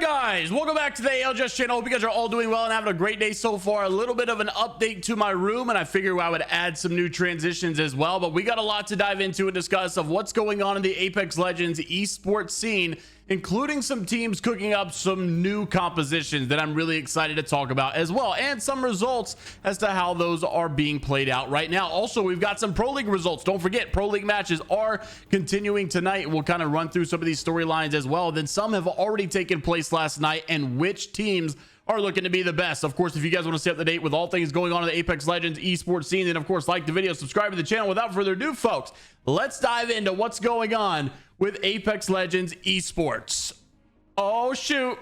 Guys, welcome back to the ALGS channel. Hope you guys are all doing well and having a great day so far. A little bit of an update to my room, and I figured I would add some new transitions as well, but we got a lot to dive into and discuss of what's going on in the Apex Legends esports scene, including some teams cooking up some new compositions that I'm really excited to talk about as well, and some results as to how those are being played out right now. Also, we've got some Pro League results. Don't forget, Pro League matches are continuing tonight. We'll kind of run through some of these storylines as well. Then some have already taken place last night, and which teams are looking to be the best. Of course, if you guys want to stay up to date with all things going on in the Apex Legends esports scene, then of course like the video, subscribe to the channel. Without further ado, folks, let's dive into what's going on with Apex Legends esports. Oh shoot,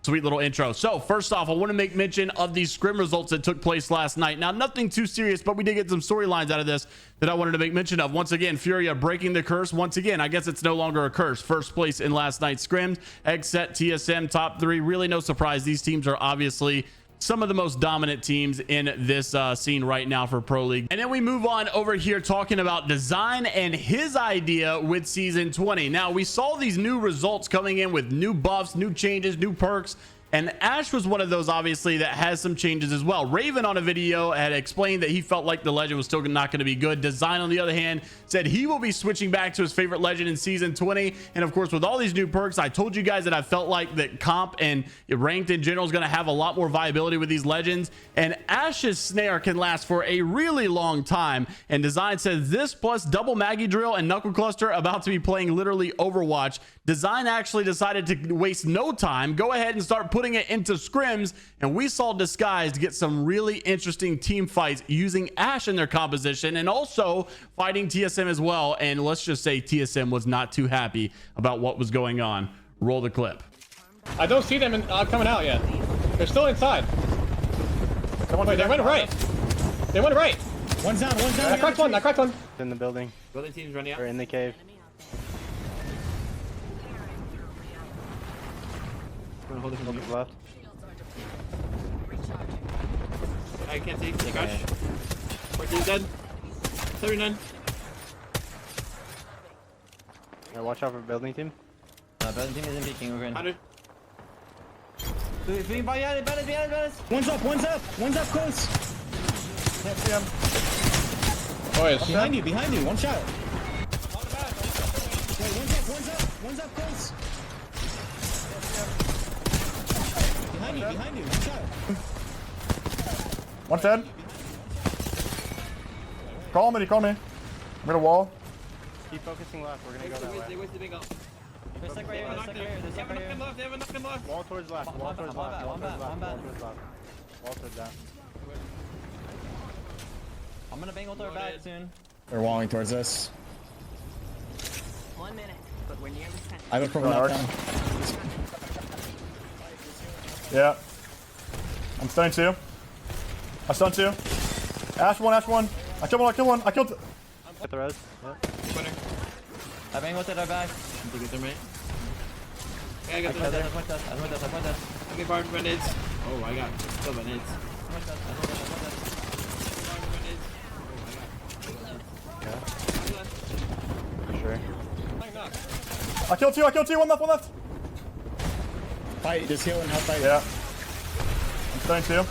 sweet little intro. So first off, I want to make mention of these scrim results that took place last night. Now, nothing too serious, but we did get some storylines out of this that I wanted to make mention of. Once again, Furia breaking the curse once again. I guess it's no longer a curse. First place in last night's scrims. Xset, TSM, top three. Really no surprise. These teams are obviously some of the most dominant teams in this scene right now for Pro League. And then we move on over here talking about Dezign and his idea with season 20. Now, we saw these new results coming in with new buffs, new changes, new perks, and Ash was one of those, obviously, that has some changes as well. Raven on a video had explained that he felt like the legend was still not going to be good. Dezign, on the other hand, said he will be switching back to his favorite legend in season 20. And of course, with all these new perks, I told you guys that I felt like that comp and ranked in general is going to have a lot more viability with these legends. And Ash's snare can last for a really long time. And Dezign says this plus double Maggie drill and knuckle cluster about to be playing literally Overwatch. Dezign actually decided to waste no time, go ahead and start putting it into scrims, and we saw Disguised get some really interesting team fights using Ash in their composition and also fighting TSM as well. And let's just say TSM was not too happy about what was going on. Roll the clip. I don't see them coming out yet. They're still inside. Wait, they went right. They went right. One's down, one's down. I cracked one, I cracked one. In the building. Building team's running out. Or in the cave. Hold it from Look left. I can't take the crush. 14 dead. 39. Yeah, watch out for building team. Building team isn't peeking, we're good. 100. One's up close. Can't see him. Boys. Behind you, one shot. Wait, one's up close. Behind you, one shot. One dead. Call me. I'm gonna wall. Keep focusing left. We're gonna go that way. They wasted big up. There's like right here, there's like right here, there's like right here. They have a knock and left. Wall towards left. Wall towards left. Wall towards left. Wall towards left. Wall towards left. I'm gonna bang with our back soon. They're walling towards us. 1 minute, but we're nearly 10. I have a purple knockdown. Yeah. I'm stunning two. I stunned two. Ash one. I killed one. I killed. Hit the res. Winner. I bang with it, our back. I think it's right. Yeah, I got I point this. Okay, bar grenades. Oh, I got still grenades. Sure. I killed two. One left. Fight, just heal and help fight. Yeah. I'm stunning two.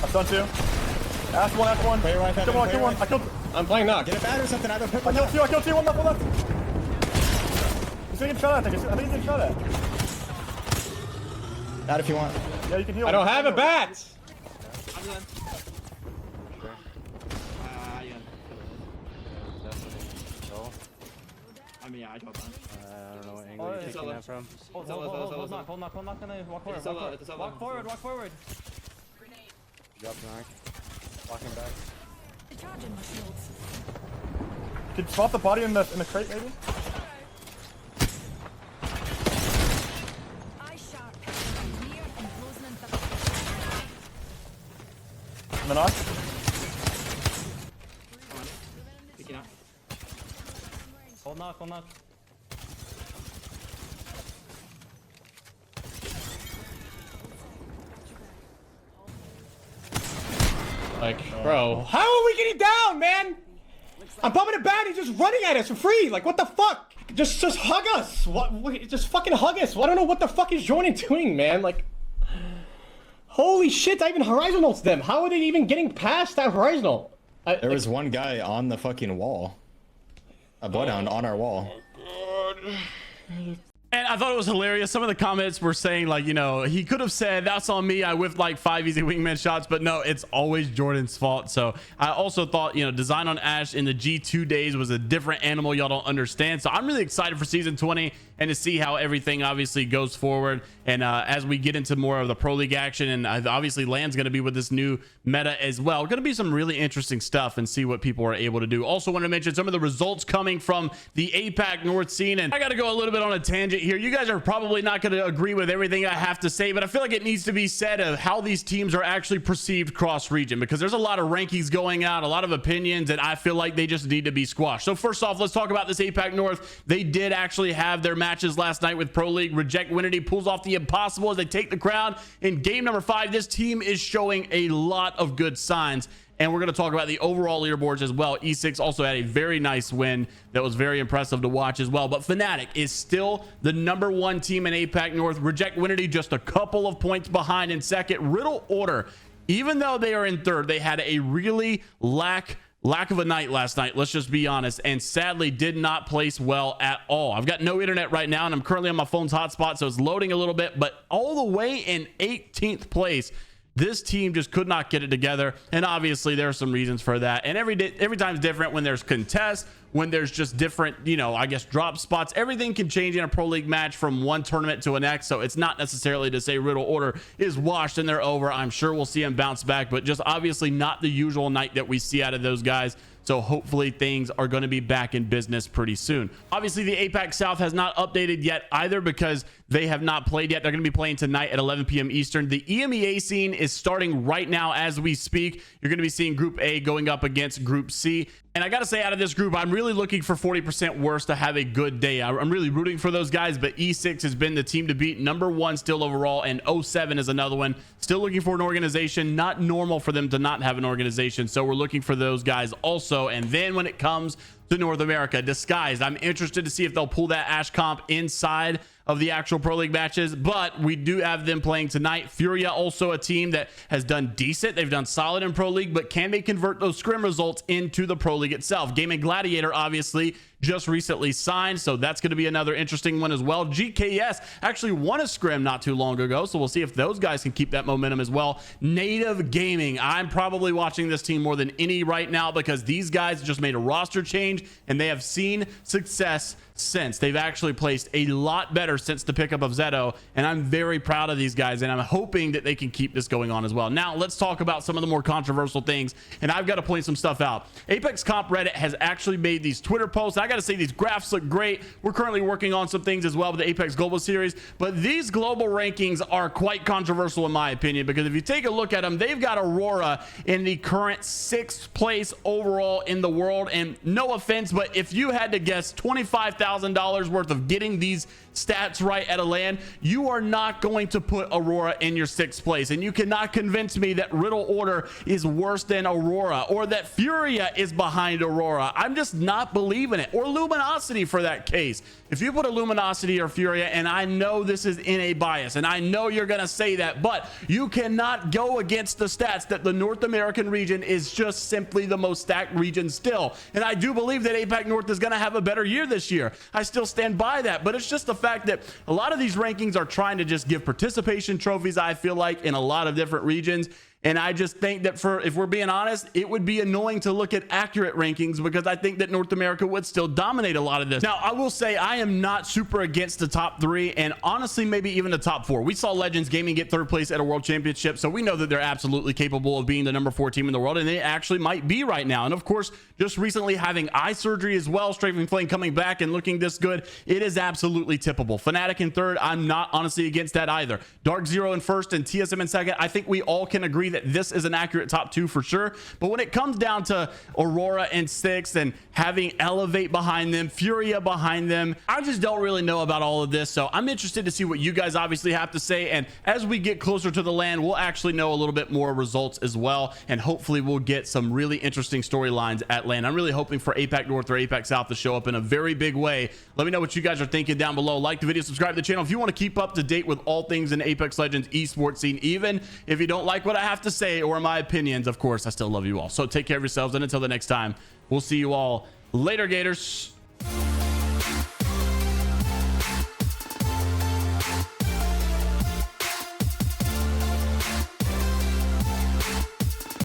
I stunned two. Ash one. Play your wife, Kill one. I killed. I'm playing knock. Get a bat or something, I have a purple I knock. killed two. One left. He's gonna get shot at. I think he's getting shot at. Not if you want. Yeah, you can heal. I don't have a bat. I'm done. Sure. Yeah. Go. I mean, yeah, I dropped on. I don't know what angle you're taking that from. Hold knock, walk forward. Walk forward. Drop knock. Walking back. Charging my shields. Could you spot the body in the crate maybe? Eye sharp. Near and closing in In the knock. Come on. Picking up. Hold knock. Like, bro, how are we getting down, man? I'm bumming it back. He's just running at us for free. Like, what the fuck? Just hug us. What? Just fucking hug us. I don't know what the fuck is Jordan doing, man. Like, holy shit! I even horizon ults them. How are they even getting past that horizon ult? There was one guy on the fucking wall. A bloodhound on our wall. And I thought it was hilarious. Some of the comments were saying, like, you know, he could have said, that's on me. I whiffed like 5 easy wingman shots, but no, it's always Jordan's fault. So I also thought, you know, Dezign on Ashe in the G2 days was a different animal. Y'all don't understand. So I'm really excited for season 20 and to see how everything obviously goes forward. And as we get into more of the Pro League action, and obviously Land's going to be with this new meta as well. Going to be some really interesting stuff and see what people are able to do. Also want to mention some of the results coming from the APAC North scene. And I got to go a little bit on a tangent here. You guys are probably not going to agree with everything I have to say, but I feel like it needs to be said of how these teams are actually perceived cross region, because there's a lot of rankings going out, a lot of opinions, and I feel like they just need to be squashed. So first off, let's talk about this APAC North. They did actually have their matches last night with Pro League. Reject Winity pulls off the impossible as they take the crown in game number 5. This team is showing a lot of good signs, and we're going to talk about the overall leaderboards as well. E6 also had a very nice win that was very impressive to watch as well. But Fnatic is still the #1 team in APAC North. Reject Winity just a couple of points behind in second. Riddle Order, even though they are in third, they had a really lack of a night last night, let's just be honest, and sadly did not place well at all. I've got no internet right now, and I'm currently on my phone's hotspot, so it's loading a little bit, but all the way in 18th place. This team just could not get it together, and obviously there are some reasons for that. And every time's different. When there's contests, when there's just different, you know, I guess drop spots, everything can change in a Pro League match from one tournament to the next. So it's not necessarily to say Riddle Order is washed and they're over. I'm sure we'll see them bounce back, but just obviously not the usual night that we see out of those guys. So hopefully things are going to be back in business pretty soon. Obviously, the APAC South has not updated yet either, because they have not played yet. They're going to be playing tonight at 11 p.m. Eastern. The EMEA scene is starting right now as we speak. You're going to be seeing Group A going up against Group C. And I got to say, out of this group, I'm really looking for 40% worse to have a good day. I'm really rooting for those guys, but E6 has been the team to beat, #1 still overall, and 07 is another one. Still looking for an organization. Not normal for them to not have an organization, so we're looking for those guys also. And then when it comes to North America, Disguised, I'm interested to see if they'll pull that Ashe comp inside of the actual Pro League matches, but we do have them playing tonight. Furia, also a team that has done decent. They've done solid in Pro League, but can they convert those Scrim results into the Pro League itself? Gaming Gladiator obviously just recently signed, so that's going to be another interesting one as well. GKS actually won a Scrim not too long ago, so we'll see if those guys can keep that momentum as well. Native Gaming, I'm probably watching this team more than any right now, because these guys just made a roster change and they have seen success since. They've actually placed a lot better since the pickup of Zeto, and I'm very proud of these guys, and I'm hoping that they can keep this going on as well. Now let's talk about some of the more controversial things, and I've got to point some stuff out. Apex Comp Reddit has actually made these Twitter posts. I got to say, these graphs look great. We're currently working on some things as well with the Apex Global Series, but these global rankings are quite controversial in my opinion, because if you take a look at them, they've got Aurora in the current 6th place overall in the world. And no offense, but if you had to guess $25,000 worth of getting these stats right at a LAN, you are not going to put Aurora in your 6th place, and you cannot convince me that Riddle Order is worse than Aurora, or that Furia is behind Aurora. I'm just not believing it. Or Luminosity for that case. If you put a Luminosity or Furia, and I know this is in a bias, and I know you're gonna say that, but you cannot go against the stats that the North American region is just simply the most stacked region still. And I do believe that APAC North is gonna have a better year this year. I still stand by that, but it's just the fact that a lot of these rankings are trying to just give participation trophies, I feel like, in a lot of different regions. And I just think that, if we're being honest, it would be annoying to look at accurate rankings, because I think that North America would still dominate a lot of this. Now, I will say I am not super against the top 3, and honestly, maybe even the top 4. We saw Legends Gaming get 3rd place at a world championship, so we know that they're absolutely capable of being the #4 team in the world, and they actually might be right now. And of course, just recently having eye surgery as well, Strafing Flame coming back and looking this good, it is absolutely tippable. Fnatic in 3rd, I'm not honestly against that either. Dark Zero in 1st and TSM in 2nd, I think we all can agree that this is an accurate top 2 for sure. But when it comes down to Aurora and Six and having Elevate behind them, Furia behind them, I just don't really know about all of this. So I'm interested to see what you guys obviously have to say. And as we get closer to the LAN, we'll actually know a little bit more results as well. And hopefully we'll get some really interesting storylines at LAN. I'm really hoping for APAC North or APAC South to show up in a very big way. Let me know what you guys are thinking down below. Like the video, subscribe to the channel if you want to keep up to date with all things in Apex Legends esports scene. Even if you don't like what I have to say or my opinions, of course, I still love you all. So take care of yourselves, and until the next time, we'll see you all later, Gators.